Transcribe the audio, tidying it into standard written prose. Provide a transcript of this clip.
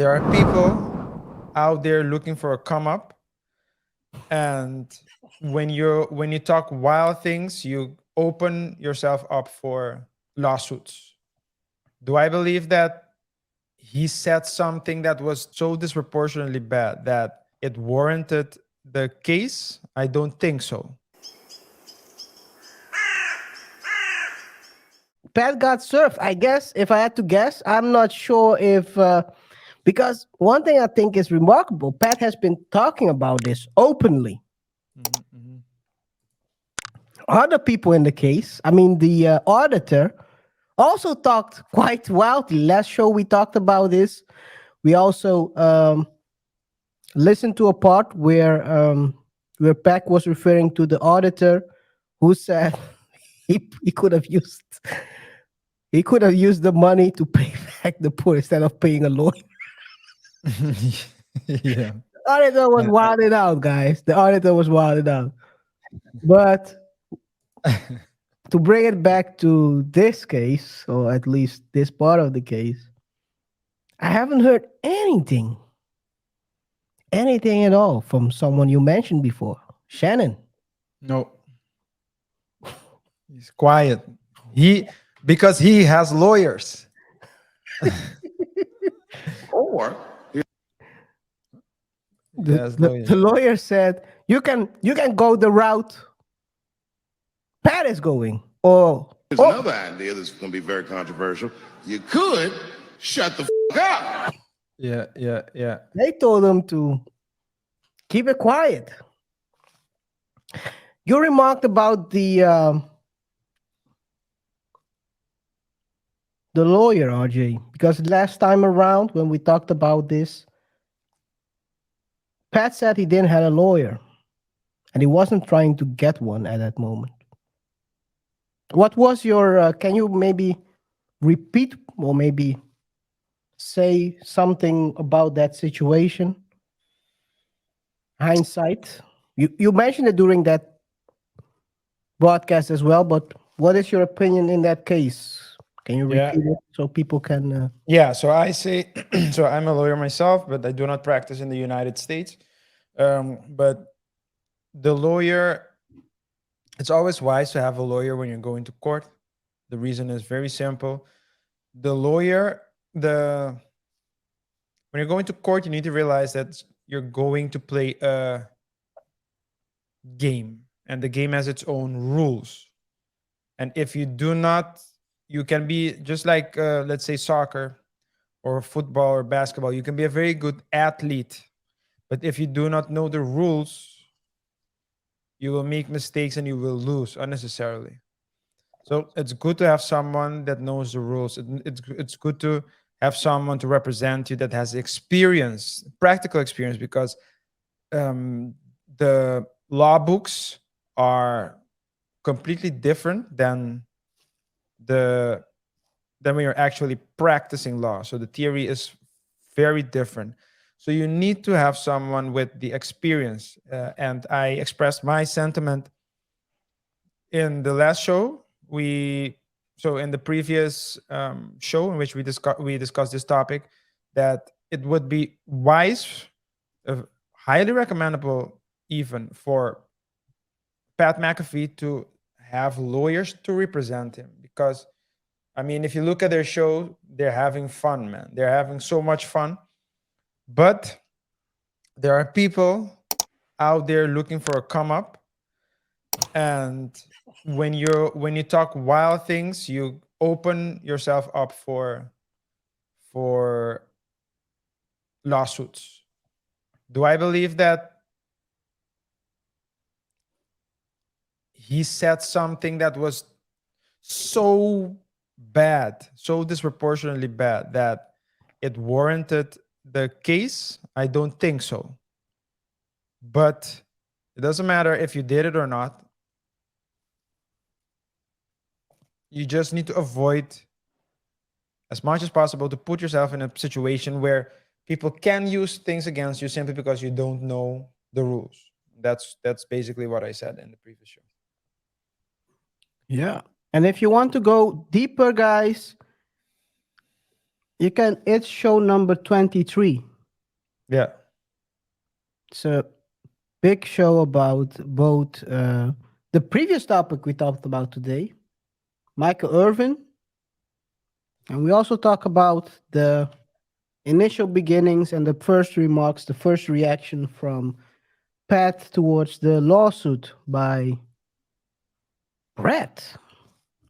There are people out there looking for a come up, and when you talk wild things, you open yourself up for lawsuits. Do I believe that he said something that was so disproportionately bad that it warranted the case? I don't think so. Pat got served. I guess if I had to guess, I'm not sure if because one thing I think is remarkable, Pat has been talking about this openly. Mhm, mhm. Other people in the case, I mean, the auditor also talked quite wildly. Last show we talked about this. We also listened to a part where Pat was referring to the auditor, who said he could have used the money to pay back the poor instead of paying a lawyer. Yeah. The auditor was And wilded out, guys. The auditor was wilded out. But to bring it back to this case, or at least this part of the case, I haven't heard anything at all from someone you mentioned before, Shannon. no, he's quiet. He because he has lawyers. Or He has The lawyers. lawyer said you can go the route Pat is going, or here's another idea that's going to be very controversial. You could shut the up. Yeah, yeah, yeah. they told him to keep it quiet. You remarked about the lawyer, RJ, because last time around when we talked about this, Pat said he didn't have a lawyer and he wasn't trying to get one at that moment. What was your? Can you maybe repeat or maybe say something about that situation? Hindsight. You mentioned it during that broadcast as well, but what is your opinion in that case? Can you Yeah. repeat it so people can? Yeah, so I say, so I'm a lawyer myself, but I do not practice in the United States. But the lawyer, it's always wise to have a lawyer when you're going to court. The reason is very simple. The lawyer, the when you're going to court, you need to realize that you're going to play a game, and the game has its own rules. And if you do not, you can be just like, let's say, soccer or football or basketball. You can be a very good athlete, but if you do not know the rules, you will make mistakes and you will lose unnecessarily. So it's good to have someone that knows the rules. It's good to have someone to represent you that has experience, practical experience, because um, the law books are completely different the than when you're actually practicing law. So the theory is very different. So you need to have someone with the experience. And I expressed my sentiment in the last show. So in the previous show in which we discussed this topic, that it would be wise, highly recommendable, even for Pat McAfee to have lawyers to represent him, because I mean, if you look at their show, they're having fun, man. They're having so much fun. But there are people out there looking for a come up, and when you talk wild things, you open yourself up for lawsuits. Do I believe that he said something that was so bad, so disproportionately bad that it warranted the case? I don't think so. But it doesn't matter if you did it or not. You just need to avoid as much as possible to put yourself in a situation where people can use things against you simply because you don't know the rules. That's basically what I said in the previous show. Yeah. And if you want to go deeper, guys, It's show number 23. Yeah. It's a big show about both the previous topic we talked about today, Michael Irvin, and we also talk about the initial beginnings and the first remarks, the first reaction from Pat towards the lawsuit by Brett.